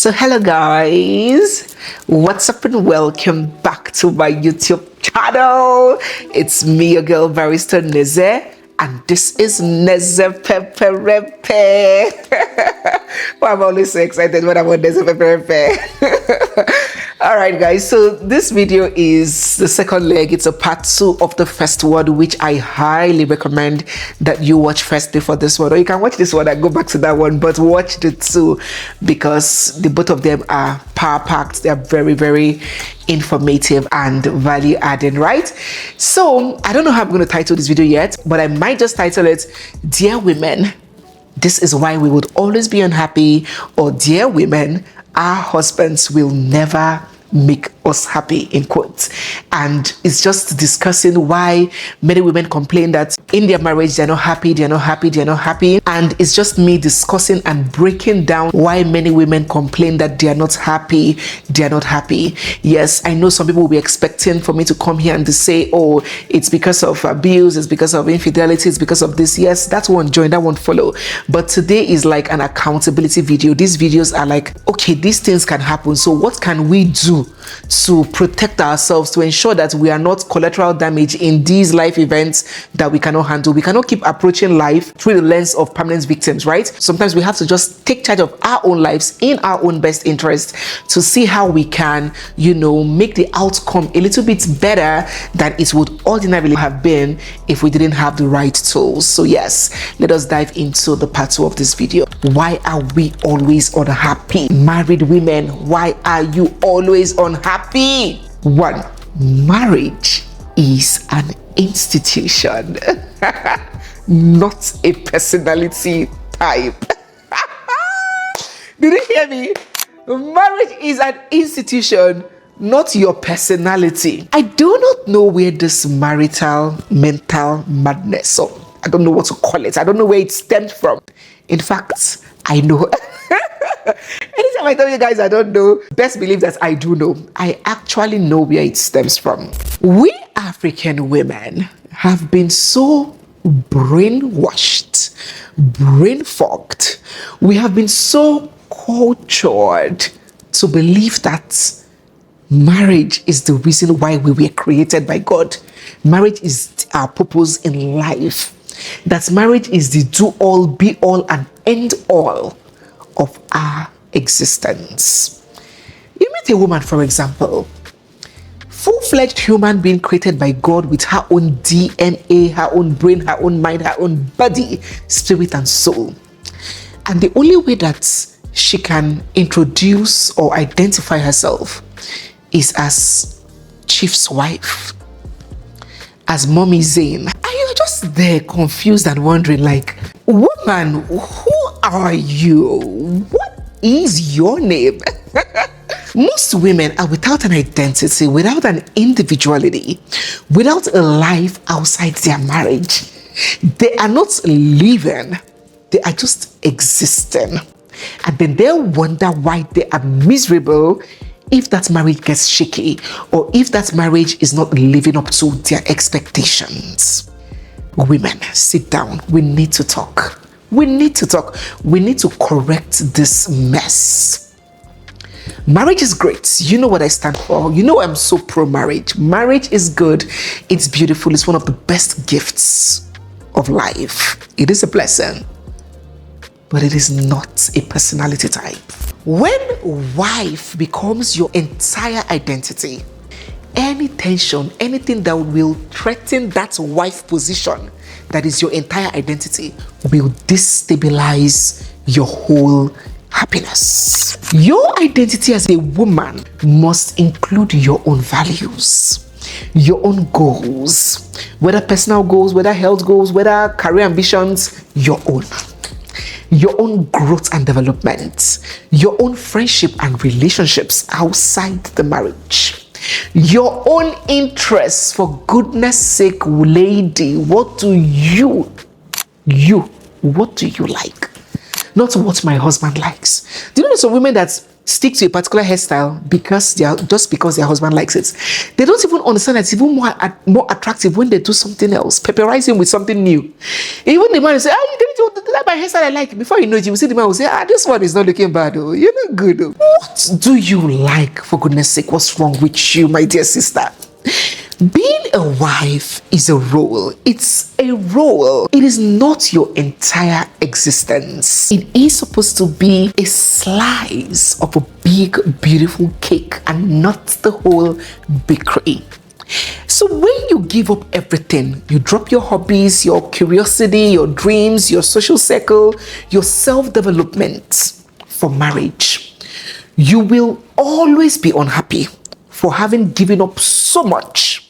So hello guys, what's up and welcome back to my YouTube channel. It's me, your girl barrister NEZE, and this is NEZE Peperempe. Well, I'm always so excited when I'm on NEZE Peperempe. Alright guys, so this video is the second leg. It's a part 2 of the first one, which I highly recommend that you watch first before this one, or you can watch this one and go back to that one, but watch the two because the both of them are power-packed. They are very, very informative and value-adding, right? So I don't know how I'm going to title this video yet, but I might just title it Dear Women, This is Why We Would Always Be Unhappy, or Dear Women, Our Husbands Will Never Make Us Happy, in quotes. And it's just discussing why many women complain that in their marriage they're not happy, and it's just me discussing and breaking down why many women complain that they're not happy. Yes, I know some people will be expecting for me to come here and to say, oh, it's because of abuse, it's because of infidelity, it's because of this. Yes, that won't join, that won't follow. But today is like an accountability video. These videos are like, okay, these things can happen, so what can we do to protect ourselves, to ensure that we are not collateral damage in these life events that we cannot handle? We cannot keep approaching life through the lens of permanent victims, right? Sometimes we have to just take charge of our own lives in our own best interest to see how we can, make the outcome a little bit better than it would ordinarily have been if we didn't have the right tools. So yes, let us dive into the part 2 of this video. Why are we always unhappy? Married women, why are you always unhappy? 1, marriage is an institution, not a personality type. Did you hear me? Marriage is an institution, not your personality. I do not know where this marital mental madness, or I don't know what to call it, I don't know where it stemmed from. In fact, I know. Anytime I tell you guys I don't know, best believe that I do know. I actually know where it stems from. We African women have been so brainwashed, brain fogged. We have been so cultured to believe that marriage is the reason why we were created by God. Marriage is our purpose in life. That marriage is the do-all, be-all, and end-all of our existence. You meet a woman, for example, full-fledged human being created by God with her own DNA, her own brain, her own mind, her own body, spirit, and soul. And the only way that she can introduce or identify herself is as Chief's wife, as Mommy Zane. And you're just there confused and wondering, like, woman, who are you? What is your name? Most women are without an identity, without an individuality, without a life outside their marriage. They are not living, they are just existing. And then they'll wonder why they are miserable if that marriage gets shaky, or if that marriage is not living up to their expectations. Women, sit down. We need to talk. We need to talk. We need to correct this mess. Marriage is great. You know what I stand for. You know I'm so pro-marriage. Marriage is good. It's beautiful. It's one of the best gifts of life. It is a blessing, but it is not a personality type. When wife becomes your entire identity, any tension, anything that will threaten that wife position that is your entire identity will destabilize your whole happiness. Your identity as a woman must include your own values, your own goals, whether personal goals, whether health goals, whether career ambitions, your own growth and development, your own friendship and relationships outside the marriage, your own interests. For goodness sake, lady, what do you like? Not what my husband likes. Do you know some women that stick to a particular hairstyle because because their husband likes it. They don't even understand that it's even more attractive when they do something else, pepperize him with something new. Even the man will say, you didn't do that my hairstyle I like. Before you know it, you will see the man will say, this one is not looking bad. Oh, you look good. Oh. What do you like, for goodness sake? What's wrong with you, my dear sister? Being a wife is a role. It's a role. It is not your entire existence. It is supposed to be a slice of a big, beautiful cake and not the whole bakery. So when you give up everything, you drop your hobbies, your curiosity, your dreams, your social circle, your self-development for marriage, you will always be unhappy for having given up so much.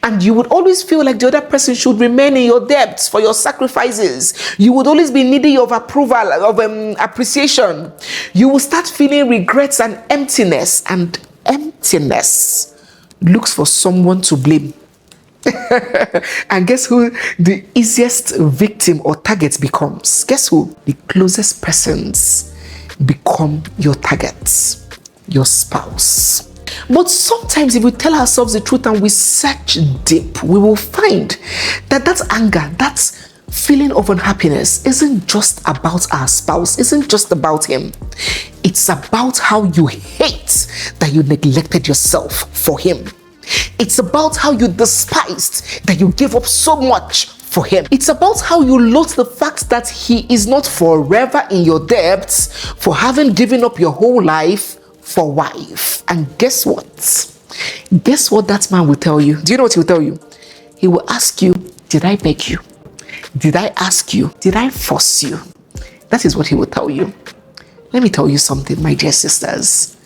And you would always feel like the other person should remain in your debts for your sacrifices. You would always be needy of approval, of appreciation. You will start feeling regrets and emptiness. And emptiness looks for someone to blame. And guess who the easiest victim or target becomes? Guess who? The closest persons become your targets. Your spouse. But sometimes if we tell ourselves the truth and we search deep, we will find that anger, that feeling of unhappiness isn't just about our spouse, isn't just about him. It's about how you hate that you neglected yourself for him. It's about how you despised that you gave up so much for him. It's about how you loathe the fact that he is not forever in your debts for having given up your whole life for wife. And guess what? Guess what that man will tell you? Do you know what he will tell you? He will ask you, did I beg you? Did I ask you? Did I force you? That is what he will tell you. Let me tell you something, my dear sisters.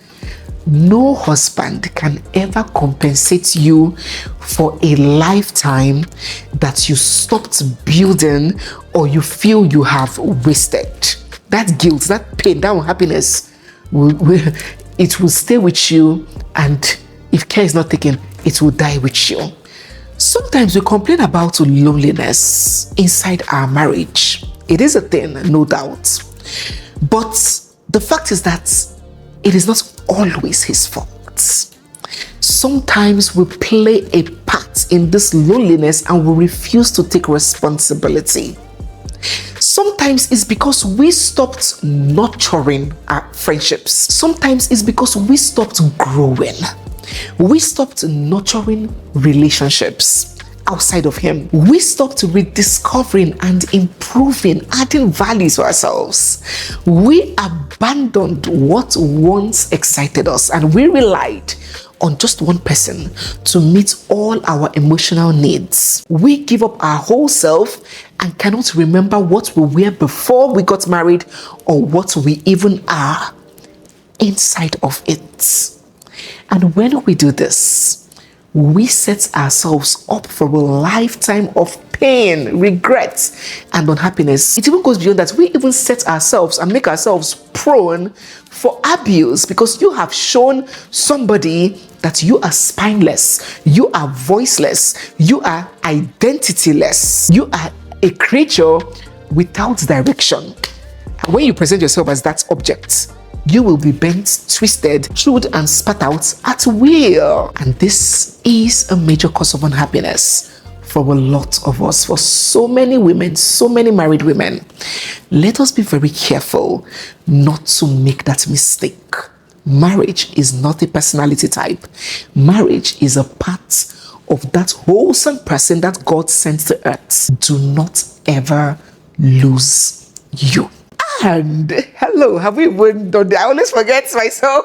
No husband can ever compensate you for a lifetime that you stopped building or you feel you have wasted. That guilt, that pain, that unhappiness, it will stay with you, and if care is not taken, it will die with you. Sometimes we complain about loneliness inside our marriage. It is a thing, no doubt. But the fact is that it is not always his fault. Sometimes we play a part in this loneliness and we refuse to take responsibility. Sometimes it's because we stopped nurturing our friendships. Sometimes it's because we stopped growing. We stopped nurturing relationships outside of him. We stopped rediscovering and improving, adding value to ourselves. We abandoned what once excited us and we relied on just one person to meet all our emotional needs. We give up our whole self and cannot remember what we were before we got married or what we even are inside of it. And when we do this, we set ourselves up for a lifetime of pain, regret, and unhappiness. It even goes beyond that. We even set ourselves and make ourselves prone for abuse because you have shown somebody that you are spineless, you are voiceless, you are identityless, you are a creature without direction. And when you present yourself as that object, you will be bent, twisted, chewed, and spat out at will. And this is a major cause of unhappiness for a lot of us, for so many women, so many married women. Let us be very careful not to make that mistake. Marriage is not a personality type. Marriage is a part of that wholesome person that God sent to earth. Do not ever lose you. And hello, have we even done that? I always forget myself.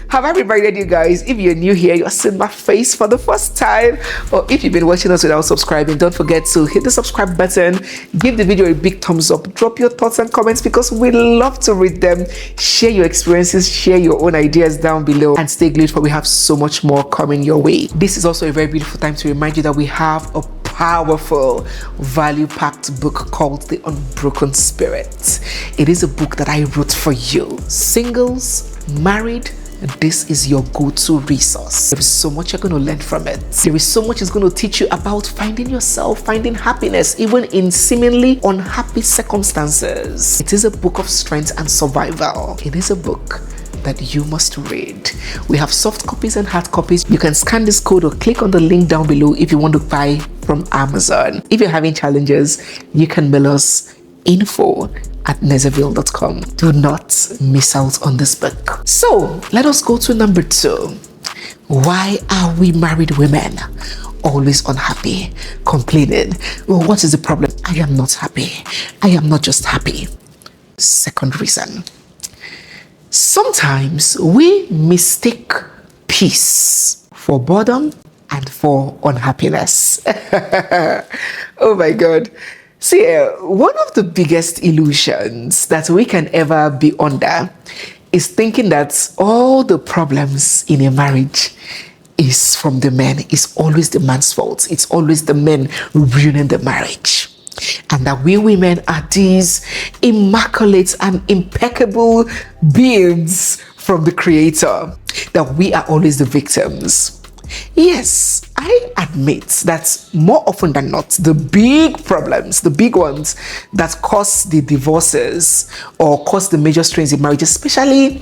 Have I reminded you guys, if you're new here, you're seeing my face for the first time, or if you've been watching us without subscribing, don't forget to hit the subscribe button, give the video a big thumbs up, drop your thoughts and comments because we love to read them. Share your experiences, share your own ideas down below, and stay glued for we have so much more coming your way. This is also a very beautiful time to remind you that we have a powerful, value-packed book called The Unbroken Spirit. It is a book that I wrote for you. Singles, married, this is your go-to resource. There is so much you're going to learn from it. There is so much it's going to teach you about finding yourself, finding happiness, even in seemingly unhappy circumstances. It is a book of strength and survival. It is a book that you must read. We have soft copies and hard copies. You can scan this code or click on the link down below if you want to buy from Amazon. If you're having challenges, you can mail us info@nezeville.com. Do not miss out on this book. So let us go to number 2. Why are we married women always unhappy, complaining? Well, what is the problem? I am not happy. I am not just happy. Second reason. Sometimes we mistake peace for boredom and for unhappiness. Oh my God. See, one of the biggest illusions that we can ever be under is thinking that all the problems in a marriage is from the men. It's always the man's fault. It's always the men ruining the marriage. And that we women are these immaculate and impeccable beings from the Creator. That we are always the victims. Yes, I admit that more often than not, the big problems, the big ones that cause the divorces or cause the major strains in marriage, especially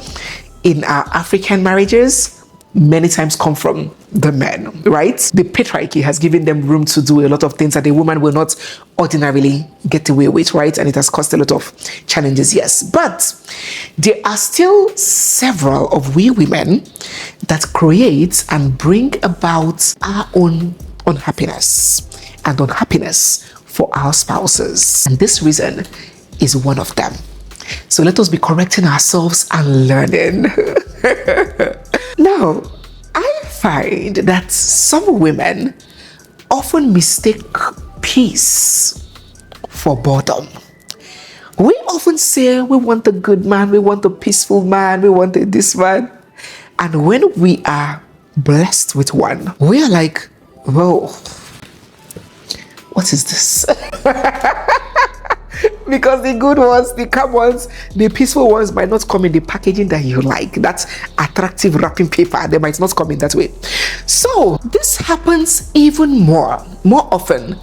in our African marriages, many times come from the men, right? The patriarchy has given them room to do a lot of things that a woman will not ordinarily get away with, right? And it has caused a lot of challenges, yes. But there are still several of we women that create and bring about our own unhappiness and unhappiness for our spouses. And this reason is one of them. So let us be correcting ourselves and learning. Now, I find that some women often mistake peace for boredom. We often say we want a good man, we want a peaceful man, we want this man. And when we are blessed with one, we are like, whoa, what is this? Because the good ones, the calm ones, the peaceful ones might not come in the packaging that you like. That attractive wrapping paper, they might not come in that way. So this happens even more often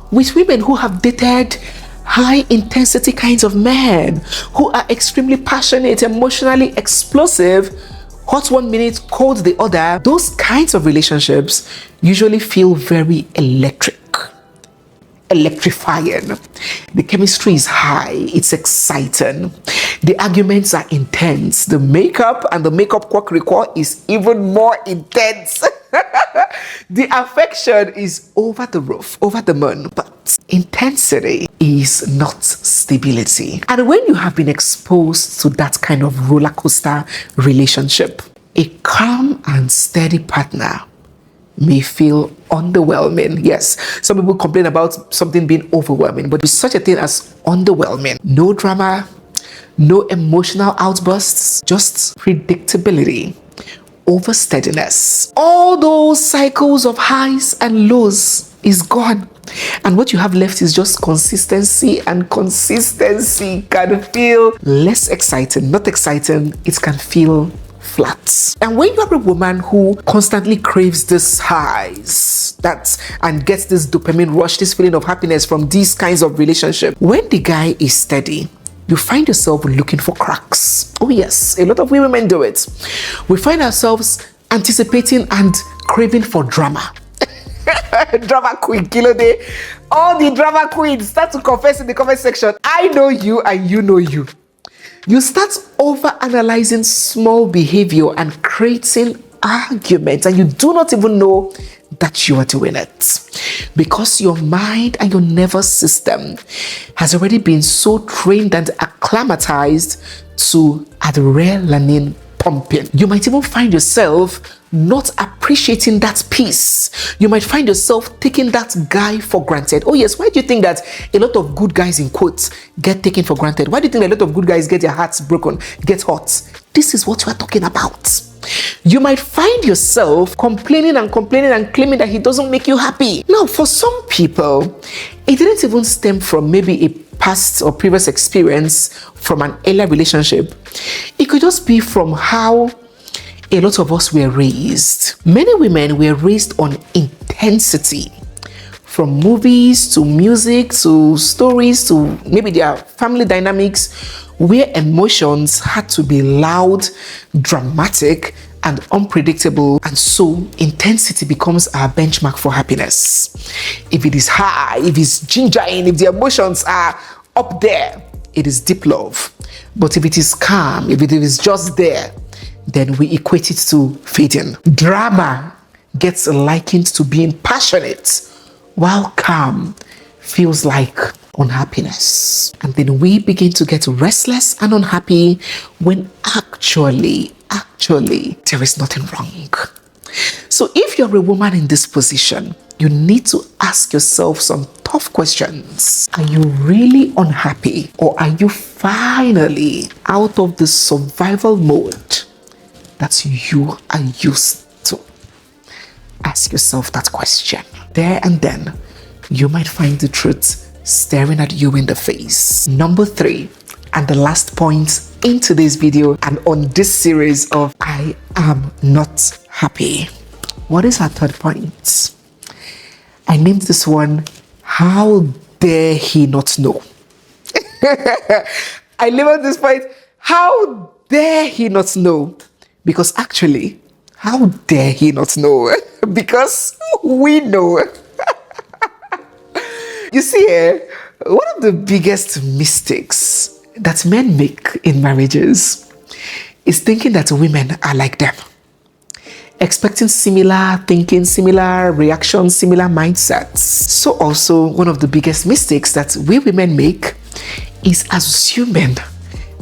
with women who have dated high intensity kinds of men, who are extremely passionate, emotionally explosive, hot one minute, cold the other. Those kinds of relationships usually feel very electrifying. The chemistry is high, it's exciting. The arguments are intense. The makeup and the makeup quack is even more intense. The affection is over the roof, over the moon, but intensity is not stability. And when you have been exposed to that kind of roller coaster relationship, a calm and steady partner may feel underwhelming. Yes, some people complain about something being overwhelming, but there's such a thing as underwhelming. No drama, no emotional outbursts, just predictability, over steadiness. All those cycles of highs and lows is gone. And what you have left is just consistency, and consistency can feel less exciting, not exciting. It can feel flat. And when you are a woman who constantly craves this highs and gets this dopamine rush, this feeling of happiness from these kinds of relationships, when the guy is steady, you find yourself looking for cracks. Oh yes, a lot of women do it. We find ourselves anticipating and craving for drama. Drama queen, kilo day. All the drama queens start to confess in the comment section. I know you and you know you. You start over-analyzing small behavior and creating arguments, and you do not even know that you are doing it. Because your mind and your nervous system has already been so trained and acclimatized to adrenaline pumping. You might even find yourself not appreciating that peace. You might find yourself taking that guy for granted. Oh yes, why do you think that a lot of good guys, in quotes, get taken for granted? Why do you think a lot of good guys get their hearts broken, get hurt? This is what we're talking about. You might find yourself complaining and claiming that he doesn't make you happy. Now, for some people, it didn't even stem from maybe a past or previous experience from an earlier relationship. It could just be from how a lot of us were raised. Many women were raised on intensity from movies to music to stories to maybe their family dynamics, where emotions had to be loud, dramatic, and unpredictable, and so intensity becomes our benchmark for happiness. If it is high, if it's gingering, if the emotions are up there, it is deep love. But if it is calm, if it is just there, then we equate it to fading. Drama gets likened to being passionate, while calm feels like unhappiness. And then we begin to get restless and unhappy when actually, there is nothing wrong. So if you're a woman in this position, you need to ask yourself some tough questions. Are you really unhappy, or are you finally out of the survival mode that you are used to? Ask yourself that question. There and then, you might find the truth staring at you in the face. Number 3, and the last point in today's video and on this series of I am not happy. What is our third point? I named this one, how dare he not know? I labeled this point, how dare he not know? Because actually, how dare he not know? Because we know. You see, one of the biggest mistakes that men make in marriages is thinking that women are like them. Expecting similar thinking, similar reactions, similar mindsets. So also, one of the biggest mistakes that we women make is assuming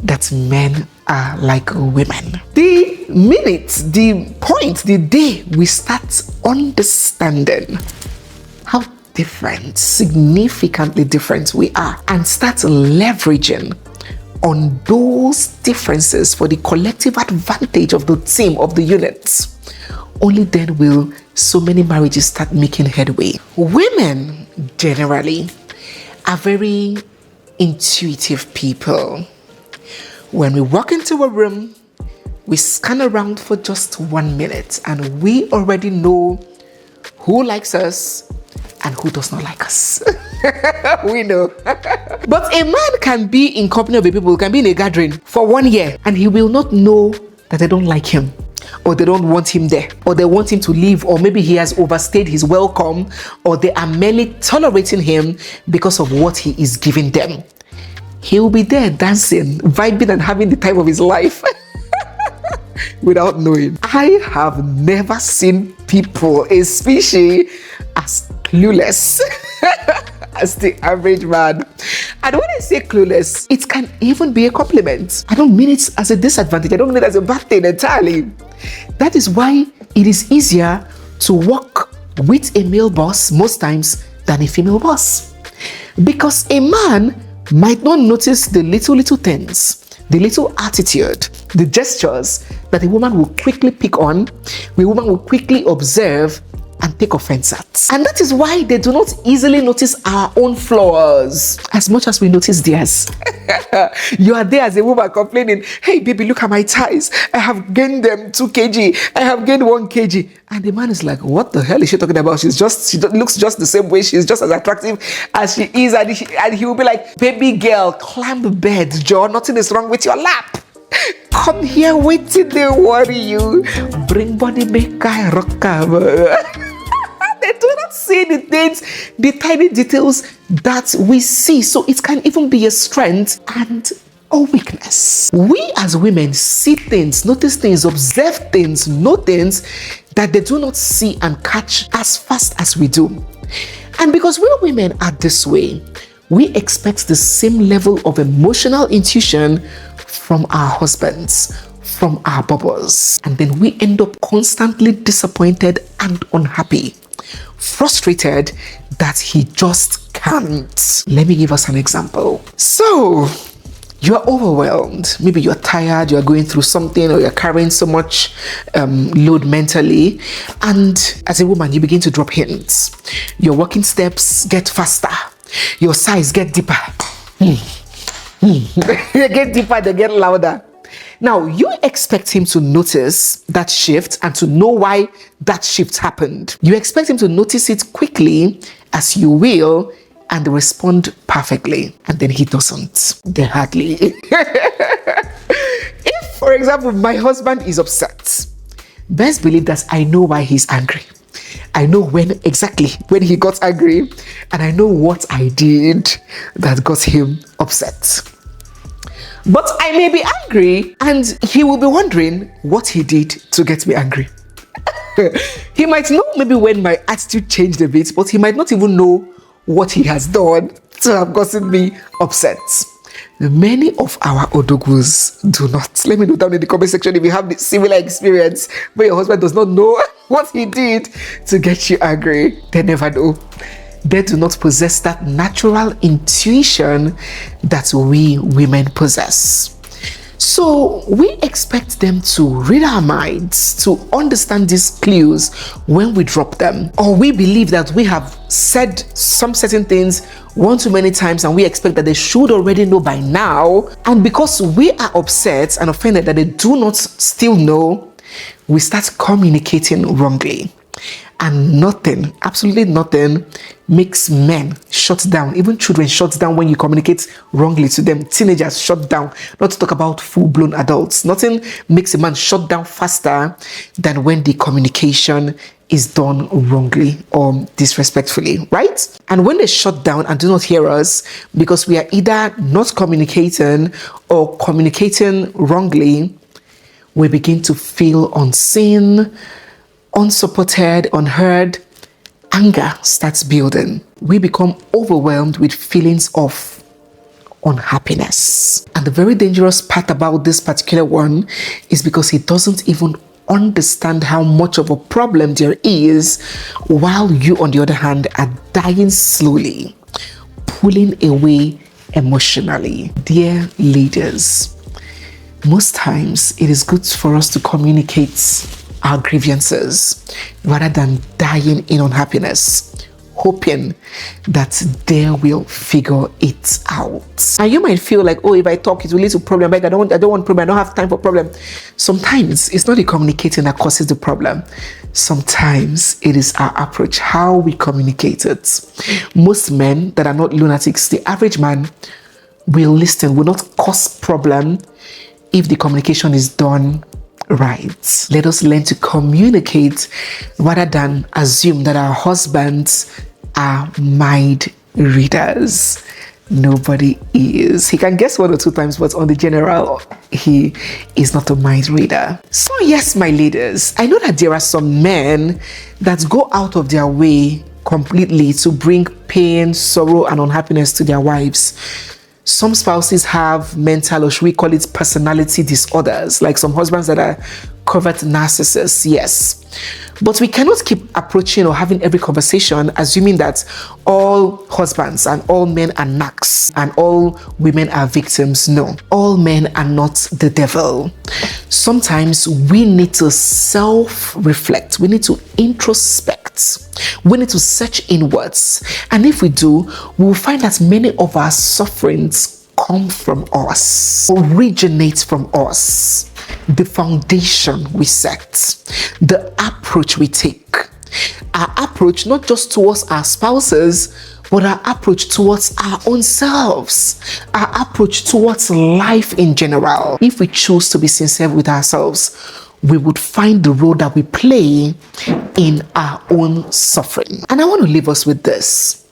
that men are like women. The minute, the point, the day we start understanding how different, significantly different we are, and start leveraging on those differences for the collective advantage of the team, of the units, only then will so many marriages start making headway. Women generally are very intuitive people. When we walk into a room, we scan around for just 1 minute and we already know who likes us and who does not like us. We know. But a man can be in company of people, can be in a gathering for 1 year, and he will not know that they don't like him, or they don't want him there, or they want him to leave, or maybe he has overstayed his welcome, or they are merely tolerating him because of what he is giving them. He will be there dancing, vibing, and having the time of his life without knowing. I have never seen people, a species, as clueless as the average man. And when I say clueless, it can even be a compliment. I don't mean it as a disadvantage. I don't mean it as a bad thing entirely. That is why it is easier to work with a male boss most times than a female boss. Because a man might not notice the little things, the little attitude, the gestures that a woman will quickly pick on, a woman will quickly observe and take offense at. And that is why they do not easily notice our own flaws as much as we notice theirs. You are there as a woman complaining, hey baby, look at my thighs. I have gained them 2 kg. I have gained 1 kg. And the man is like, what the hell is she talking about? She looks just the same way. She's just as attractive as she is. And he will be like, baby girl, climb the bed, Joe. Nothing is wrong with your lap. Come here, wait till they worry you. Bring body, make I rock. They do not see the things, the tiny details that we see. So it can even be a strength and a weakness. We as women see things, notice things, observe things, know things that they do not see and catch as fast as we do. And because we women are this way, we expect the same level of emotional intuition from our husbands, from our bubbles. And then we end up constantly disappointed and unhappy, frustrated that he just can't. Let me give us an example. So, you're overwhelmed. Maybe you're tired, you're going through something, or you're carrying so much load mentally. And as a woman, you begin to drop hints. Your walking steps get faster. Your sighs get deeper. They get deeper, they get louder. Now, you expect him to notice that shift and to know why that shift happened. You expect him to notice it quickly as you will, and they respond perfectly. And then he doesn't. They hardly. If, for example, my husband is upset, best believe that I know why he's angry. I know exactly when he got angry, and I know what I did that got him upset. But I may be angry, and he will be wondering what he did to get me angry. He might know maybe when my attitude changed a bit, but he might not even know what he has done to have gotten me upset. Many of our odogus do not. Let me know down in the comment section if you have this similar experience where your husband does not know what he did to get you angry. They never know. They do not possess that natural intuition that we women possess. So we expect them to read our minds, to understand these clues when we drop them. Or we believe that we have said some certain things one too many times and we expect that they should already know by now. And because we are upset and offended that they do not still know, we start communicating wrongly. And nothing, absolutely nothing, makes men shut down. Even children shut down when you communicate wrongly to them. Teenagers shut down. Not to talk about full-blown adults. Nothing makes a man shut down faster than when the communication is done wrongly or disrespectfully, right? And when they shut down and do not hear us because we are either not communicating or communicating wrongly, we begin to feel unseen, unsupported, unheard. Anger starts building. We become overwhelmed with feelings of unhappiness. And the very dangerous part about this particular one is because he doesn't even understand how much of a problem there is, while you, on the other hand, are dying slowly, pulling away emotionally. Dear leaders, most times it is good for us to communicate our grievances rather than dying in unhappiness, hoping that they will figure it out. And you might feel like, oh, if I talk, it will lead to problem. Like, I don't want problem. I don't have time for problem. Sometimes it's not the communicating that causes the problem. Sometimes it is our approach, how we communicate it. Most men that are not lunatics, the average man will listen, will not cause problem if the communication is done right. Let us learn to communicate rather than assume that our husbands are mind readers. Nobody is. He can guess one or two times, but on the general, he is not a mind reader. So yes, my leaders, I know that there are some men that go out of their way completely to bring pain, sorrow, and unhappiness to their wives. Some spouses have mental, or should we call it personality disorders, like some husbands that are covert narcissists, yes. But we cannot keep approaching or having every conversation assuming that all husbands and all men are narcs and all women are victims. No, all men are not the devil. Sometimes we need to self-reflect. We need to introspect. We need to search inwards. And if we do, we will find that many of our sufferings come from us, originate from us. The foundation we set, the approach we take, our approach not just towards our spouses, but our approach towards our own selves, our approach towards life in general. If we choose to be sincere with ourselves, we would find the role that we play in our own suffering. And I want to leave us with this.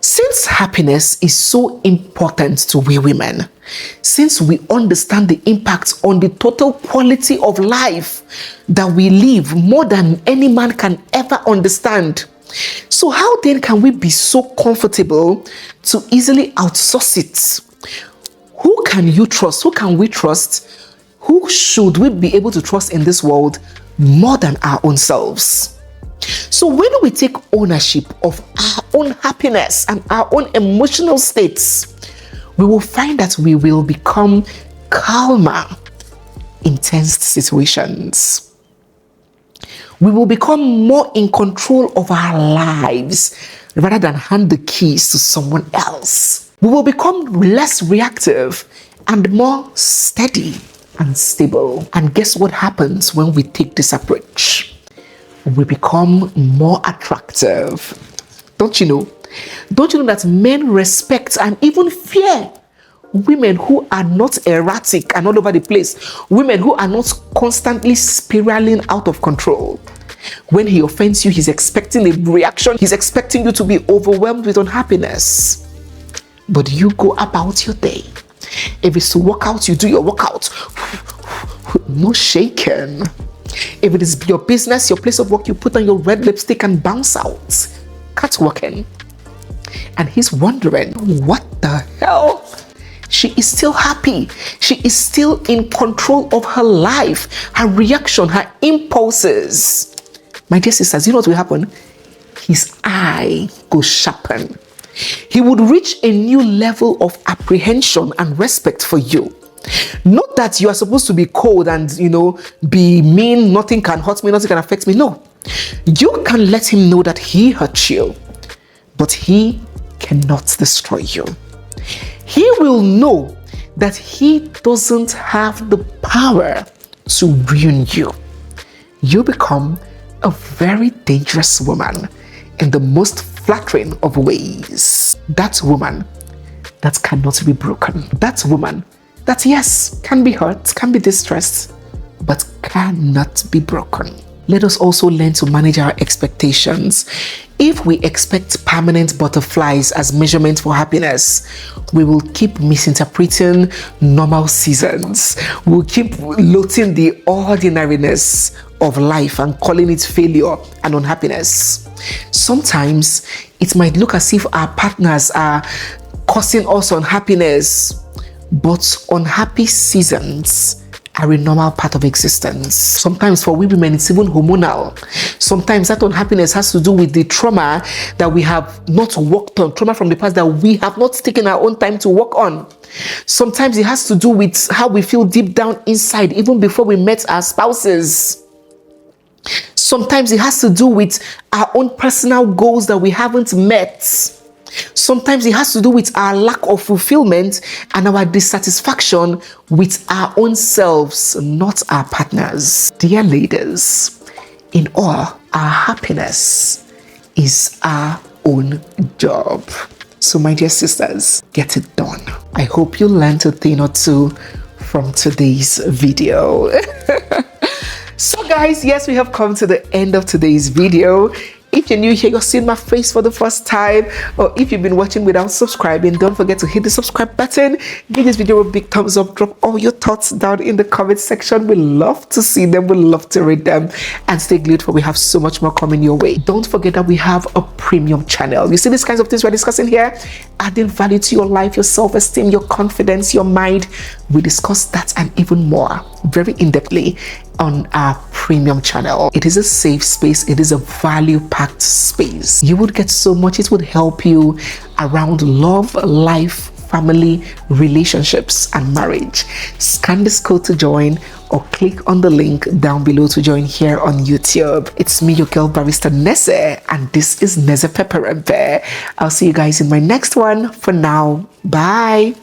Since happiness is so important to we women, since we understand the impact on the total quality of life that we live more than any man can ever understand, so how then can we be so comfortable to easily outsource it? Who can you trust? Who can we trust? Who should we be able to trust in this world more than our own selves? So when we take ownership of our own happiness and our own emotional states, we will find that we will become calmer in tense situations. We will become more in control of our lives rather than hand the keys to someone else. We will become less reactive and more steady and stable. And guess what happens when we take this approach? We become more attractive. Don't you know? Don't you know that men respect and even fear women who are not erratic and all over the place? Women who are not constantly spiraling out of control. When he offends you, he's expecting a reaction. He's expecting you to be overwhelmed with unhappiness. But you go about your day. If it's to work out, you do your workout. No shaking. If it is your business, your place of work, you put on your red lipstick and bounce out. Cat's working. And he's wondering, what the hell? She is still happy. She is still in control of her life, her reaction, her impulses. My dear sisters, you know what will happen? His eye goes sharpen. He would reach a new level of apprehension and respect for you. Not that you are supposed to be cold and, be mean, nothing can hurt me, nothing can affect me. No. You can let him know that he hurt you, but he cannot destroy you. He will know that he doesn't have the power to ruin you. You become a very dangerous woman in the most flattering of ways. That woman that cannot be broken. That woman that, yes, can be hurt, can be distressed, but cannot be broken. Let us also learn to manage our expectations. If we expect permanent butterflies as measurement for happiness, we will keep misinterpreting normal seasons. We'll keep loathing the ordinariness of life and calling it failure and unhappiness. Sometimes it might look as if our partners are causing us unhappiness, but unhappy seasons are a normal part of existence. Sometimes for we women, it's even hormonal. Sometimes that unhappiness has to do with the trauma that we have not worked on, trauma from the past that we have not taken our own time to work on. Sometimes it has to do with how we feel deep down inside, even before we met our spouses. Sometimes it has to do with our own personal goals that we haven't met. Sometimes it has to do with our lack of fulfillment and our dissatisfaction with our own selves, not our partners. Dear ladies, in all, our happiness is our own job. So my dear sisters, get it done. I hope you learned a thing or two from today's video. So guys, yes, we have come to the end of today's video. If you're new here, you're seeing my face for the first time, or if you've been watching without subscribing, don't forget to hit the subscribe button. Give this video a big thumbs up. Drop all your thoughts down in the comment section. We love to see them. We love to read them. And stay glued, for we have so much more coming your way. Don't forget that we have a premium channel. You see these kinds of things we're discussing here? Adding value to your life, your self-esteem, your confidence, your mind. We discuss that and even more very in-depthly on our premium channel. It is a safe space. It is a value-packed space. You would get so much. It would help you around love, life, family, relationships, and marriage. Scan this code to join or click on the link down below to join here on YouTube. It's me, your girl barrister NEZE, and this is NEZE Peperempe. I'll see you guys in my next one. For now, bye.